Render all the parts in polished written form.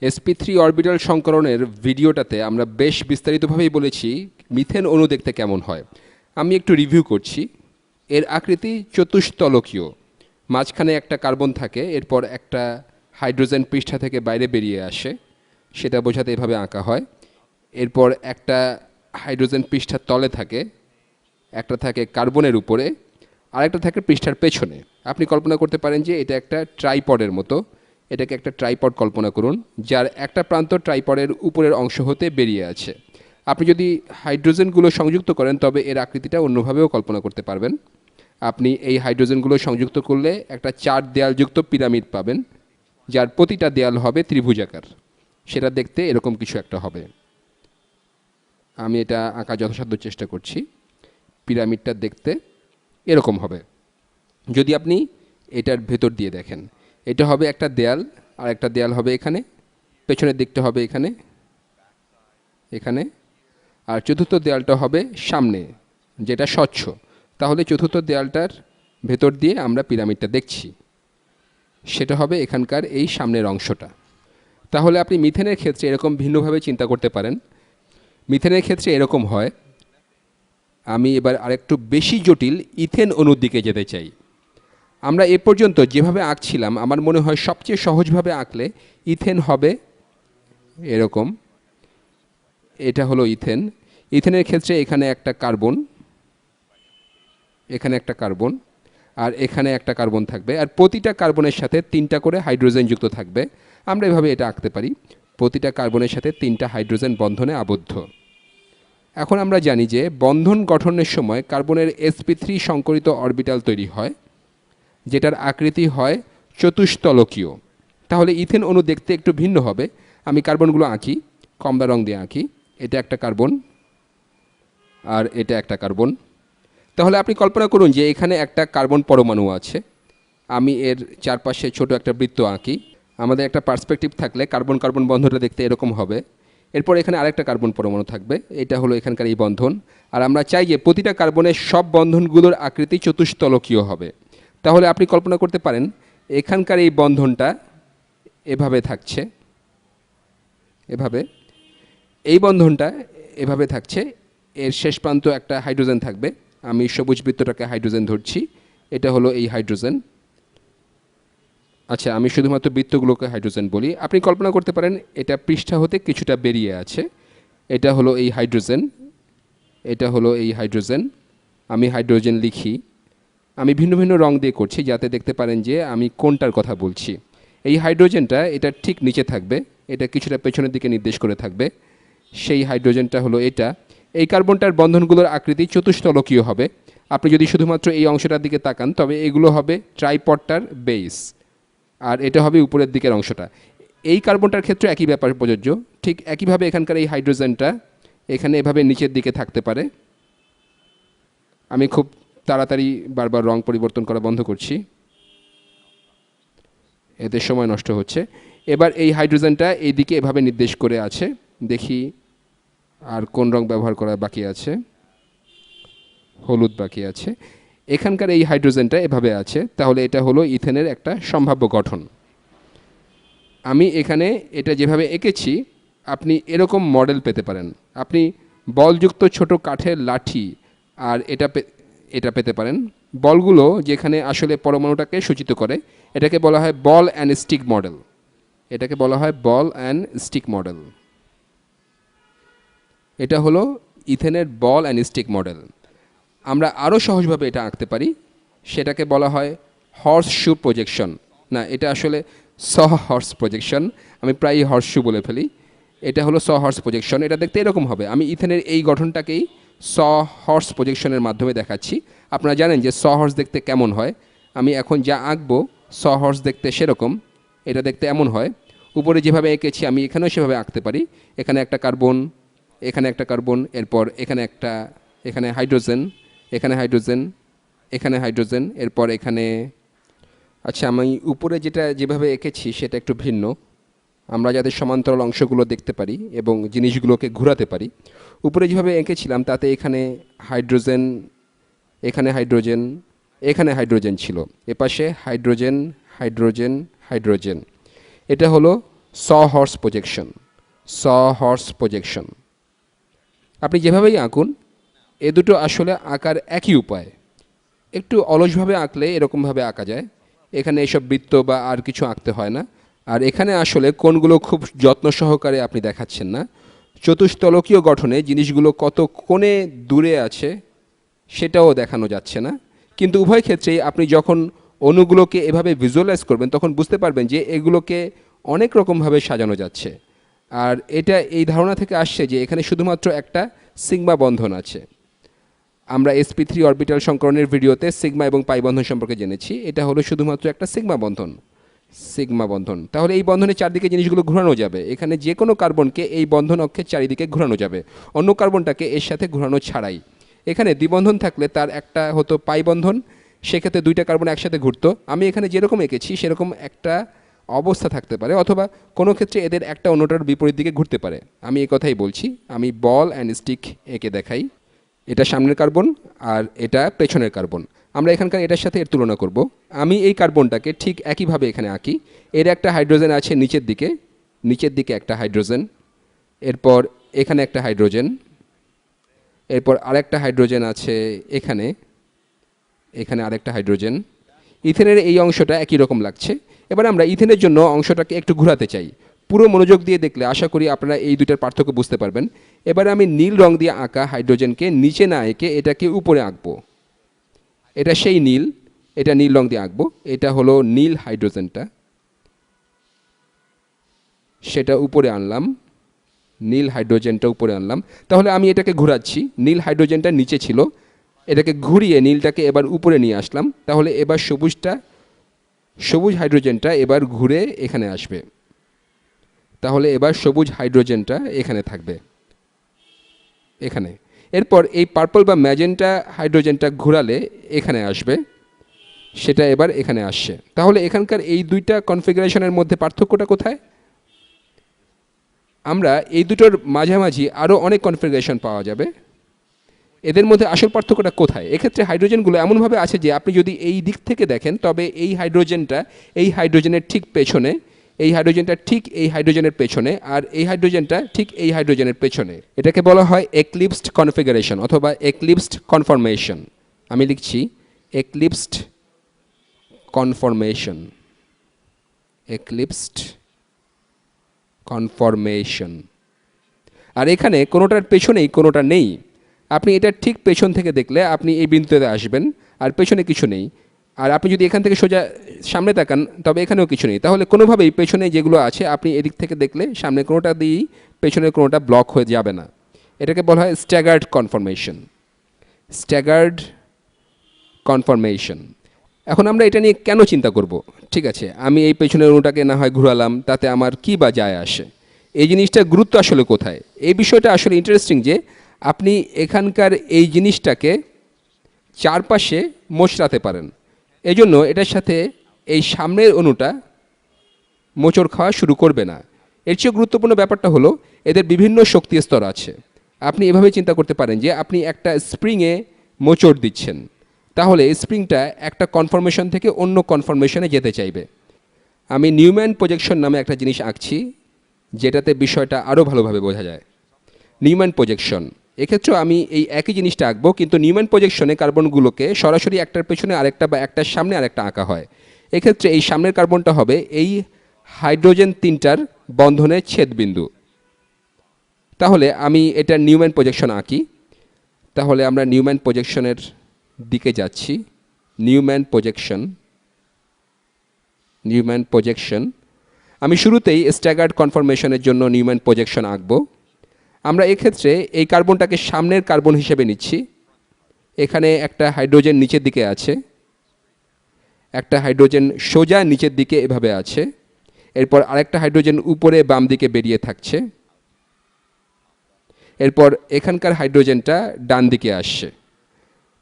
sp3 orbital সংকরণের ভিডিওটাতে আমরা বেশ বিস্তারিতভাবেই বলেছি মিথেন অণু দেখতে কেমন হয়। আমি একটু রিভিউ করছি। এর আকৃতি চতুস্তলকীয়, মাঝখানে একটা কার্বন থাকে, এরপর একটা হাইড্রোজেন পৃষ্ঠা থেকে বাইরে বেরিয়ে আসে, সেটা বোঝাতে এভাবে আঁকা হয়। এরপর একটা হাইড্রোজেন পৃষ্ঠার তলে থাকে, একটা থাকে কার্বনের উপরে, আরেকটা থাকে পৃষ্ঠার পেছনে। আপনি কল্পনা করতে পারেন যে এটা একটা ট্রাইপডের মতো। এটাকে একটা ট্রাইপড কল্পনা করুন, যার একটা প্রান্ত ট্রাইপডের উপরের অংশ হতে বেরিয়ে আছে। আপনি যদি হাইড্রোজেনগুলো সংযুক্ত করেন তবে এর আকৃতিটা অন্যভাবেও কল্পনা করতে পারবেন। আপনি এই হাইড্রোজেনগুলো সংযুক্ত করলে একটা 4 দেয়ালযুক্ত পিরামিড পাবেন, যার প্রতিটা দেয়াল হবে ত্রিভুজাকার। সেটা দেখতে এরকম কিছু একটা হবে। আমি এটা আঁকা যথাসাধ্য চেষ্টা করছি। পিরামিডটা দেখতে এরকম হবে। যদি আপনি এটার ভেতর দিয়ে দেখেন, এটা হবে একটা দেয়াল, আর একটা দেয়াল হবে এখানে, পেছনের দিকটা হবে এখানে, এখানে, আর চতুর্থ দেয়ালটা হবে সামনে, যেটা স্বচ্ছ। তাহলে চতুর্থ দেয়ালটার ভেতর দিয়ে আমরা পিরামিডটা দেখছি, সেটা হবে এখানকার এই সামনের অংশটা। তাহলে আপনি মিথেনের ক্ষেত্রে এরকম ভিন্নভাবে চিন্তা করতে পারেন। মিথেনের ক্ষেত্রে এরকম হয়। আমি এবার আরেকটু বেশি জটিল ইথেন অণুর দিকে যেতে চাই। আমরা এ পর্যন্ত যেভাবে আঁকছিলাম, আমার মনে হয় সবচেয়ে সহজভাবে আঁকলে ইথেন হবে এরকম। এটা হলো ইথেন। ইথেনের ক্ষেত্রে এখানে একটা কার্বন, এখানে একটা কার্বন, আর এখানে একটা কার্বন থাকবে, আর প্রতিটা কার্বনের সাথে 3টা করে হাইড্রোজেন যুক্ত থাকবে। আমরা এভাবে এটা আঁকতে পারি, প্রতিটা কার্বনের সাথে 3টা হাইড্রোজেন বন্ধনে আবদ্ধ। এখন আমরা জানি যে বন্ধন গঠনের সময় কার্বনের sp3 সংকরিত অরবিটাল তৈরি হয়, যেটার আকৃতি হয় চতুস্তলকীয়। তাহলে ইথেন অণু দেখতে একটু ভিন্ন হবে। আমি কার্বনগুলো আঁকি, কমলা রং দিয়ে আঁকি। এটা একটা কার্বন, আর এটা একটা কার্বন। তাহলে আপনি কল্পনা করুন যে এখানে একটা কার্বন পরমাণু আছে। আমি এর চারপাশে ছোট একটা বৃত্ত আঁকি। আমাদের একটা পার্সপেক্টিভ থাকলে কার্বন কার্বন বন্ধনটা দেখতে এরকম হবে। এরপর এখানে আরেকটা কার্বন পরমাণু থাকবে, এটা হলো এখানকার এই বন্ধন। আর আমরা চাই যে প্রতিটা কার্বনের সব বন্ধনগুলোর আকৃতি চতুস্তলকীয় হবে। তাহলে আপনি কল্পনা করতে পারেন এখানকার এই বন্ধনটা এভাবে থাকছে, এভাবে। এই বন্ধনটা এভাবে থাকছে, এর শেষ প্রান্ত একটা হাইড্রোজেন থাকবে। আমি সবুজ বৃত্তটাকে হাইড্রোজেন ধরছি, এটা হলো এই হাইড্রোজেন। আচ্ছা, আমি শুধুমাত্র বৃত্তগুলোকে হাইড্রোজেন বলি। আপনি কল্পনা করতে পারেন এটা পৃষ্ঠা হতে কিছুটা বেরিয়ে আছে। এটা হলো এই হাইড্রোজেন, এটা হলো এই হাইড্রোজেন। আমি হাইড্রোজেন লিখি। আমি ভিন্ন ভিন্ন রং দিয়ে করছি যাতে দেখতে পারেন যে আমি কোনটার কথা বলছি। এই হাইড্রোজেনটা এটা ঠিক নিচে থাকবে, এটা কিছুটা পেছনের দিকে নির্দেশ করে থাকবে। সেই হাইড্রোজেনটা হলো এটা। এই কার্বনটার বন্ধনগুলোর আকৃতি চতুস্তলকীয় হবে। আপনি যদি শুধুমাত্র এই অংশটার দিকে তাকান তবে এগুলো হবে ট্রাইপডটার বেস, আর এটা হবে উপরের দিকের অংশটা। এই কার্বনটার ক্ষেত্রে একই ব্যাপার প্রযোজ্য। ঠিক একইভাবে এখানকার এই হাইড্রোজেনটা এখানে এভাবে নিচের দিকে থাকতে পারে। আমি খুব তাড়াতাড়ি বারবার রং পরিবর্তন করা বন্ধ করছি, এতে সময় নষ্ট হচ্ছে। এবার এই হাইড্রোজেনটা এই দিকে এভাবে নির্দেশ করে আছে। দেখি আর কোন রং ব্যবহার করা বাকি আছে। হলুদ বাকি আছে। এখানকার এই হাইড্রোজেনটা এভাবে আছে, তাহলে এটা হলো ইথেনের একটা সম্ভাব্য গঠন। আমি এখানে এটা যেভাবে এঁকেছি আপনি এরকম মডেল পেতে পারেন। আপনি বলযুক্ত ছোট কাঠের লাঠি আর এটা পেতে পারেন। বলগুলো যেখানে আসলে পরমাণুটাকে সূচিত করে, এটাকে বলা হয় বল অ্যান্ড স্টিক মডেল। এটাকে বলা হয় বল অ্যান্ড স্টিক মডেল। এটা হলো ইথেনের বল অ্যান্ড স্টিক মডেল। আমরা আরও সহজভাবে এটা আঁকতে পারি, সেটাকে বলা হয় হর্স শু প্রজেকশন। না, এটা আসলে স হর্স প্রজেকশন। আমি প্রায়ই হর্স শু বলে ফেলি। এটা হলো স হর্স প্রজেকশন। এটা দেখতে এরকম হবে। আমি ইথেনের এই গঠনটাকেই স হর্স প্রজেকশনের মাধ্যমে দেখাচ্ছি। আপনারা জানেন যে স হর্স দেখতে কেমন হয়। আমি এখন যা আঁকবো স হর্স দেখতে সেরকম। এটা দেখতে এমন হয়। উপরে যেভাবে এঁকেছি আমি এখানেও সেভাবে আঁকতে পারি। এখানে একটা কার্বন, এখানে একটা কার্বন, এরপর এখানে একটা, এখানে হাইড্রোজেন, এখানে হাইড্রোজেন, এখানে হাইড্রোজেন, এরপর এখানে। আচ্ছা, আমি উপরে যেটা যেভাবে এঁকেছি সেটা একটু ভিন্ন। আমরা যাতে সমান্তরাল অংশগুলো দেখতে পারি এবং জিনিসগুলোকে ঘোরাতে পারি, উপরে যেভাবে এঁকেছিলাম তাতে এখানে হাইড্রোজেন, এখানে হাইড্রোজেন, এখানে হাইড্রোজেন ছিল, এপাশে হাইড্রোজেন, হাইড্রোজেন, হাইড্রোজেন। এটা হলো স হর্স প্রজেকশন, স হর্স প্রজেকশন। আপনি যেভাবেই আঁকুন এ দুটো আসলে আঁকার একই উপায়। একটু অলসভাবে আঁকলে এরকমভাবে আঁকা যায়, এখানে এসব বৃত্ত বা আর কিছু আঁকতে হয় না। আর এখানে আসলে কোণগুলো খুব যত্ন সহকারে আপনি দেখাচ্ছেন না, চতুস্তলকীয় গঠনে জিনিসগুলো কত কোণে দূরে আছে সেটাও দেখানো যাচ্ছে না। কিন্তু উভয় ক্ষেত্রেই আপনি যখন অণুগুলোকে এভাবে ভিজুয়ালাইজ করবেন তখন বুঝতে পারবেন যে এগুলোকে অনেক রকমভাবে সাজানো যাচ্ছে। আর এটা এই ধারণা থেকে আসছে যে এখানে শুধুমাত্র একটা সিগমা বন্ধন আছে। আমরা sp3 অরবিটাল সংকরণের ভিডিওতে সিগমা এবং পাই বন্ধন সম্পর্কে জেনেছি, এটা হলো শুধুমাত্র একটা সিগমা বন্ধন, সিগমা বন্ধন। তাহলে এই বন্ধনের চারদিকে জিনিসগুলো ঘোরানো যাবে, এখানে যে কোনো কার্বনকে এই বন্ধন অক্ষের চারিদিকে ঘোরানো যাবে, অন্য কার্বনটাকে এর সাথে ঘোরানো ছাড়াই। এখানে দ্বিবন্ধন থাকলে তার একটা হতো পাই বন্ধন, সেক্ষেত্রে দুইটা কার্বন একসাথে ঘুরতো। আমি এখানে যেরকম এঁকেছি সেরকম একটা অবস্থা থাকতে পারে, অথবা কোনো ক্ষেত্রে এদের একটা অন্যটার বিপরীত দিকে ঘুরতে পারে। আমি এই কথাই বলছি, আমি বল অ্যান্ড স্টিক এঁকে দেখাই। এটা সামনের কার্বন আর এটা পেছনের কার্বন। আমরা এখানকার এটার সাথে এর তুলনা করব। আমি এই কার্বনটাকে ঠিক একইভাবে এখানে আঁকি। এর একটা হাইড্রোজেন আছে নিচের দিকে, নিচের দিকে একটা হাইড্রোজেন, এরপর এখানে একটা হাইড্রোজেন, এরপর আরেকটা হাইড্রোজেন আছে এখানে, এখানে আরেকটা হাইড্রোজেন। ইথেনের এই অংশটা একই রকম লাগছে। এবার আমরা ইথেনের জন্য অংশটাকে একটু ঘোরাতে চাই। পুরো মনোযোগ দিয়ে দেখলে আশা করি আপনারা এই দুইটার পার্থক্য বুঝতে পারবেন। এবার আমি নীল রং দিয়ে আঁকা হাইড্রোজেনকে নিচে না এঁকে এটাকে উপরে আঁকবো। এটা সেই নীল, এটা নীল রং দিয়ে আঁকবো। এটা হলো নীল হাইড্রোজেনটা, সেটা উপরে আনলাম, নীল হাইড্রোজেনটা উপরে আনলাম। তাহলে আমি এটাকে ঘোরাচ্ছি, নীল হাইড্রোজেনটা নিচে ছিল, এটাকে ঘুরিয়ে নীলটাকে এবার উপরে নিয়ে আসলাম। তাহলে এবার সবুজ হাইড্রোজেনটা এবার ঘুরে এখানে আসবে। তাহলে এবার সবুজ হাইড্রোজেনটা এখানে থাকবে, এখানে। এরপর এই পার্পল বা ম্যাজেন্টা হাইড্রোজেনটা ঘোরালে এখানে আসবে, সেটা এবার এখানে আসছে। তাহলে এখানকার এই দুইটা কনফিগারেশনের মধ্যে পার্থক্যটা কোথায়? আমরা এই দুটোর মাঝামাঝি আরও অনেক কনফিগারেশন পাওয়া যাবে, এদের মধ্যে আসল পার্থক্যটা কোথায়? এক্ষেত্রে হাইড্রোজেনগুলো এমনভাবে আছে যে আপনি যদি এই দিক থেকে দেখেন তবে এই হাইড্রোজেনটা এই হাইড্রোজেনের ঠিক পেছনে, এই হাইড্রোজেনটা ঠিক এই হাইড্রোজেনের পেছনে, আর এই হাইড্রোজেনটা ঠিক এই হাইড্রোজেনের পেছনে। এটাকে বলা হয় এক্লিপসড কনফিগারেশন অথবা এক্লিপসড কনফরমেশন। আমি লিখছি এক্লিপসড কনফরমেশন, এক্লিপসড কনফরমেশন। আর এখানে কোনোটার পেছনেই কোনোটা নেই। আপনি এটা ঠিক পেছন থেকে দেখলে আপনি এই বিন্দুতে আসবেন আর পেছনে কিছু নেই। আর আপনি যদি এখান থেকে সোজা সামনে তাকান তবে এখানেও কিছু নেই। তাহলে কোনোভাবেই পেছনে যেগুলো আছে আপনি এদিক থেকে দেখলে সামনে কোনোটা দিয়েই পেছনের কোনোটা ব্লক হয়ে যাবে না। এটাকে বলা হয় স্ট্যাগার্ড কনফরমেশন, স্ট্যাগার্ড কনফরমেশন। এখন আমরা এটা নিয়ে কেন চিন্তা করব? ঠিক আছে, আমি এই পেছনের অণুটাকে না হয় ঘুরালাম, তাতে আমার কী বা যায় আসে? এই জিনিসটার গুরুত্ব আসলে কোথায়? এই বিষয়টা আসলে ইন্টারেস্টিং যে আপনি এখানকার এই জিনিসটাকে চারপাশে মোচড়াতে পারেন। এজন্য এটার সাথে এই সামনের অণুটা মোচড় খাওয়া শুরু করবে না। এর চেয়ে গুরুত্বপূর্ণ ব্যাপারটা হলো এদের বিভিন্ন শক্তি স্তর আছে। আপনি এভাবে চিন্তা করতে পারেন যে আপনি একটা স্প্রিংয়ে মোচড় দিচ্ছেন, তাহলে স্প্রিংটা একটা কনফরমেশন থেকে অন্য কনফরমেশনে যেতে চাইবে। আমি নিউম্যান প্রজেকশন নামে একটা জিনিস আঁকছি যেটাতে বিষয়টা আরও ভালোভাবে বোঝা যায়। নিউম্যান প্রজেকশন, এক্ষেত্রেও আমি এই একই জিনিসটা আঁকবো, কিন্তু নিউম্যান প্রজেকশনে কার্বনগুলোকে সরাসরি একটার পেছনে আরেকটা বা একটার সামনে আরেকটা আঁকা হয়। এক্ষেত্রে এই সামনের কার্বনটা হবে এই হাইড্রোজেন তিনটার বন্ধনের ছেদবিন্দু। তাহলে আমি এটা নিউম্যান প্রজেকশন আঁকি। তাহলে আমরা নিউম্যান প্রজেকশনের দিকে যাচ্ছি। Newman projection, Newman projection. আমি শুরুতেই স্ট্যাগার্ড কনফরমেশনের জন্য নিউম্যান প্রজেকশন আঁকবো। আমরা এক্ষেত্রে এই কার্বনটাকে সামনের কার্বন হিসেবে নিচ্ছি। এখানে একটা হাইড্রোজেন নিচের দিকে আছে, একটা হাইড্রোজেন সোজা নিচের দিকে এভাবে আছে, এরপর আরেকটা হাইড্রোজেন উপরে বাম দিকে বেরিয়ে থাকছে, এরপর এখানকার হাইড্রোজেনটা ডান দিকে আসছে।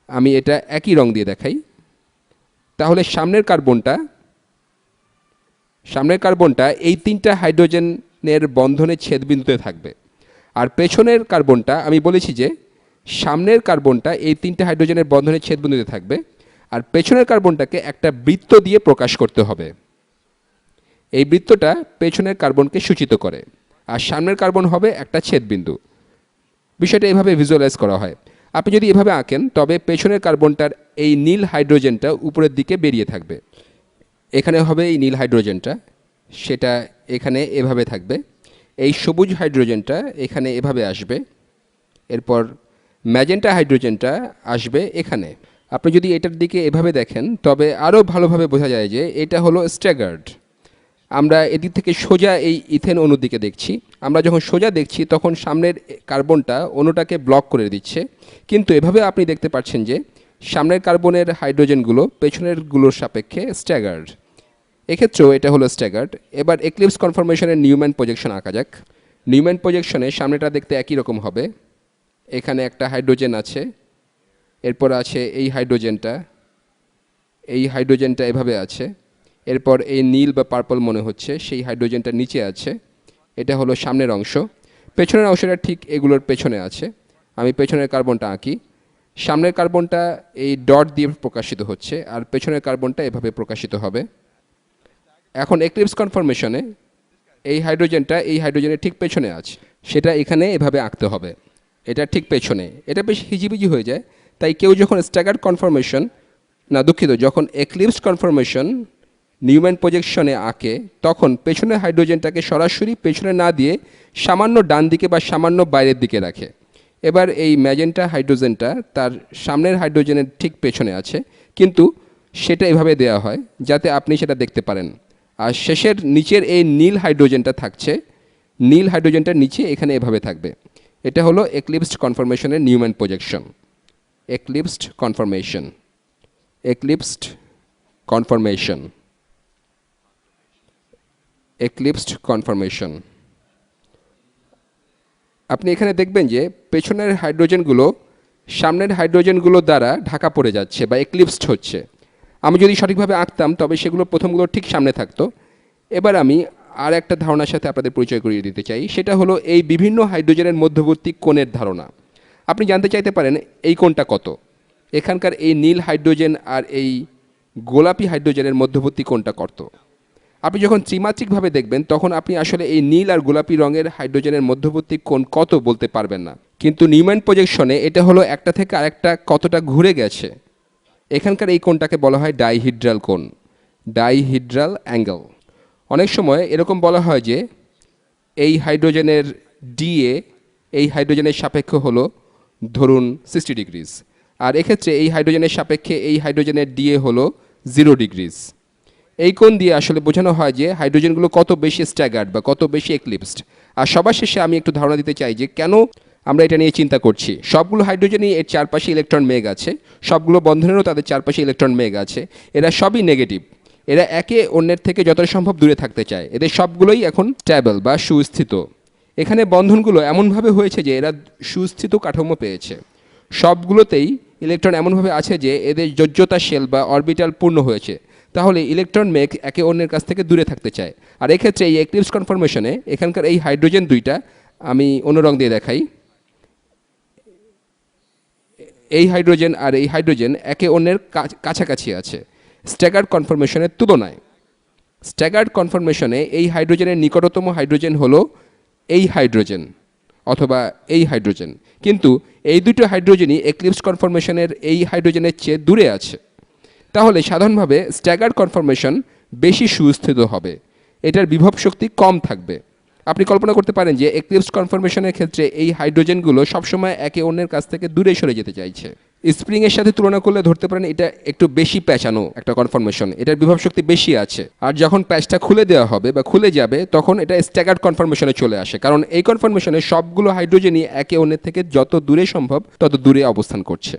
আমি এটা একই রং দিয়ে দেখাই। তাহলে সামনের কার্বনটা এই তিনটা হাইড্রোজেনের বন্ধনের ছেদবিন্দুতে থাকবে। আর পেছনের কার্বনটা আমি বলেছি যে সামনের কার্বনটা এই তিনটা হাইড্রোজেনের বন্ধনের ছেদবিন্দুতে থাকবে, আর পেছনের কার্বনটাকে একটা বৃত্ত দিয়ে প্রকাশ করতে হবে। এই বৃত্তটা পেছনের কার্বনকে সূচিত করে, আর সামনের কার্বন হবে একটা ছেদবিন্দু। বিষয়টা এভাবে ভিজুয়ালাইজ করা হয়। আপনি যদি এভাবে আঁকেন তবে পেছনের কার্বনটার এই নীল হাইড্রোজেনটা উপরের দিকে বেরিয়ে থাকবে। এখানে হবে এই নীল হাইড্রোজেনটা, সেটা এখানে এভাবে থাকবে। এই সবুজ হাইড্রোজেনটা এখানে এভাবে আসবে। এরপর ম্যাজেন্টা হাইড্রোজেনটা আসবে এখানে। আপনি যদি এটার দিকে এভাবে দেখেন তবে আরও ভালোভাবে বোঝা যায় যে এটা হলো স্ট্যাগার্ড। আমরা এদিক থেকে সোজা এই ইথেন অণুর দিকে দেখছি। আমরা যখন সোজা দেখছি তখন সামনের কার্বনটা অণুটাকে ব্লক করে দিচ্ছে, কিন্তু এভাবে আপনি দেখতে পাচ্ছেন যে সামনের কার্বনের হাইড্রোজেনগুলো পেছনেরগুলোর সাপেক্ষে স্ট্যাগার্ড। এক্ষেত্রেও এটা হলো স্ট্যাগার্ড। এবার এক্লিপস কনফরমেশনের নিউম্যান প্রজেকশন আঁকা যাক। নিউম্যান প্রজেকশনে সামনেটা দেখতে একই রকম হবে। এখানে একটা হাইড্রোজেন আছে, এরপর আছে এই হাইড্রোজেনটা, এই হাইড্রোজেনটা এভাবে আছে। এরপর এই নীল বা পার্পল মনে হচ্ছে সেই হাইড্রোজেনটা নিচে আছে। এটা হলো সামনের অংশ। পেছনের অংশটা ঠিক এগুলোর পেছনে আছে। আমি পেছনের কার্বনটা আঁকি। সামনের কার্বনটা এই ডট দিয়ে প্রকাশিত হচ্ছে, আর পেছনের কার্বনটা এভাবে প্রকাশিত হবে। এখন এক্লিপস কনফরমেশনে এই হাইড্রোজেনটা এই হাইড্রোজেনের ঠিক পেছনে আছে, সেটা এখানে এভাবে আঁকতে হবে। এটা ঠিক পেছনে। এটা বেশ হিজিবিজি হয়ে যায়। তাই কেউ যখন স্ট্যাগার্ড কনফরমেশন, না দুঃখিত, যখন এক্লিপস কনফরমেশন নিউম্যান প্রজেকশনে আঁকে তখন পেছনের হাইড্রোজেনটাকে সরাসরি পেছনে না দিয়ে সামান্য ডান দিকে বা সামান্য বাইরের দিকে রাখে। এবার এই ম্যাজেন্টা হাইড্রোজেনটা তার সামনের হাইড্রোজেনের ঠিক পেছনে আছে, কিন্তু সেটা এভাবে দেওয়া হয় যাতে আপনি সেটা দেখতে পারেন। আর শেষের নিচের এই নীল হাইড্রোজেনটা থাকছে, নীল হাইড্রোজেনটার নিচে এখানে এভাবে থাকবে। এটা হলো এক্লিপসড কনফরমেশনের Newman projection. Eclipsed conformation, eclipsed conformation, eclipsed conformation. আপনি এখানে দেখবেন যে পেছনের হাইড্রোজেনগুলো সামনের হাইড্রোজেনগুলো দ্বারা ঢাকা পড়ে যাচ্ছে বা এক্লিপসড হচ্ছে। আমি যদি সঠিকভাবে আঁকতাম তবে সেগুলো প্রথমগুলো ঠিক সামনে থাকতো। এবার আমি আর একটা ধারণার সাথে আপনাদের পরিচয় করিয়ে দিতে চাই, সেটা হলো এই বিভিন্ন হাইড্রোজেনের মধ্যবর্তী কোণের ধারণা। আপনি জানতে চাইতে পারেন এই কোণটা কত। এখানকার এই নীল হাইড্রোজেন আর এই গোলাপি হাইড্রোজেনের মধ্যবর্তী কোণটা কত। আপনি যখন ত্রিমাত্রিকভাবে দেখবেন তখন আপনি আসলে এই নীল আর গোলাপি রঙের হাইড্রোজেনের মধ্যবর্তী কোণ কত বলতে পারবেন না, কিন্তু নিউম্যান প্রজেকশনে এটা হলো একটা থেকে আরেকটা কতটা ঘুরে গেছে। এখানকার এই কোণটাকে বলা হয় ডাইহিড্রাল কোণ, ডাইহিড্রাল অ্যাঙ্গেল। অনেক সময় এরকম বলা হয় যে এই হাইড্রোজেনের ডিএ এই হাইড্রোজেনের সাপেক্ষে হলো ধরুন 60 ডিগ্রিজ, আর এক্ষেত্রে এই হাইড্রোজেনের সাপেক্ষে এই হাইড্রোজেনের ডিএ হলো 0 ডিগ্রিজ। এই কোণ দিয়ে আসলে বোঝানো হয় যে হাইড্রোজেনগুলো কত বেশি স্ট্যাগার্ড বা কত বেশি এক্লিপসড। আর সবার শেষে আমি একটু ধারণা দিতে চাই যে কেন আমরা এটা নিয়ে চিন্তা করছি। সবগুলো হাইড্রোজেনই এর চারপাশে ইলেকট্রন মেঘ আছে, সবগুলো বন্ধনেরও তাদের চারপাশে ইলেকট্রন মেঘ আছে। এরা সবই নেগেটিভ, এরা একে অন্যের থেকে যতটা সম্ভব দূরে থাকতে চায়। এদের সবগুলোই এখন স্ট্যাবল বা সুস্থিত। এখানে বন্ধনগুলো এমনভাবে হয়েছে যে এরা সুস্থিত কাঠামো পেয়েছে। সবগুলোতেই ইলেকট্রন এমনভাবে আছে যে এদের যোজ্যতা শেল বা অরবিটাল পূর্ণ হয়েছে। তাহলে ইলেকট্রন মেঘ একে অন্যের কাছ থেকে দূরে থাকতে চায়। আর এক্ষেত্রে এই এক্লিপস কনফরমেশনে এখানকার এই হাইড্রোজেন দুইটা, আমি অন্য রং দিয়ে দেখাই, এই হাইড্রোজেন আর এই হাইড্রোজেন একে অন্যের কাছাকাছি আছে স্ট্যাগার্ড কনফরমেশনের তুলনায়। স্ট্যাগার্ড কনফরমেশনে এই হাইড্রোজেনের নিকটতম হাইড্রোজেন হলো এই হাইড্রোজেন অথবা এই হাইড্রোজেন, কিন্তু এই দুটো হাইড্রোজেনই এক্লিপস কনফরমেশনের এই হাইড্রোজেনের চেয়ে দূরে আছে। তাহলে সাধারণভাবে স্ট্যাগার্ড কনফরমেশন বেশি সুস্থিত হবে, এটার বিভব শক্তি কম থাকবে। আপনি কল্পনা করতে পারেন যে এক্লিপস কনফরমেশনের ক্ষেত্রে এই হাইড্রোজেনগুলো সবসময় একে অন্যের কাছ থেকে দূরে সরে যেতে চাইছে। স্প্রিংয়ের সাথে তুলনা করলে ধরতে পারেন এটা একটু বেশি প্যাঁচানো একটা কনফরমেশন, এটার বিভব শক্তি বেশি আছে। আর যখন প্যাচটা খুলে দেওয়া হবে বা খুলে যাবে তখন এটা স্ট্যাগার্ড কনফরমেশনে চলে আসে, কারণ এই কনফরমেশনে সবগুলো হাইড্রোজেনই একে অন্যের থেকে যত দূরে সম্ভব তত দূরে অবস্থান করছে।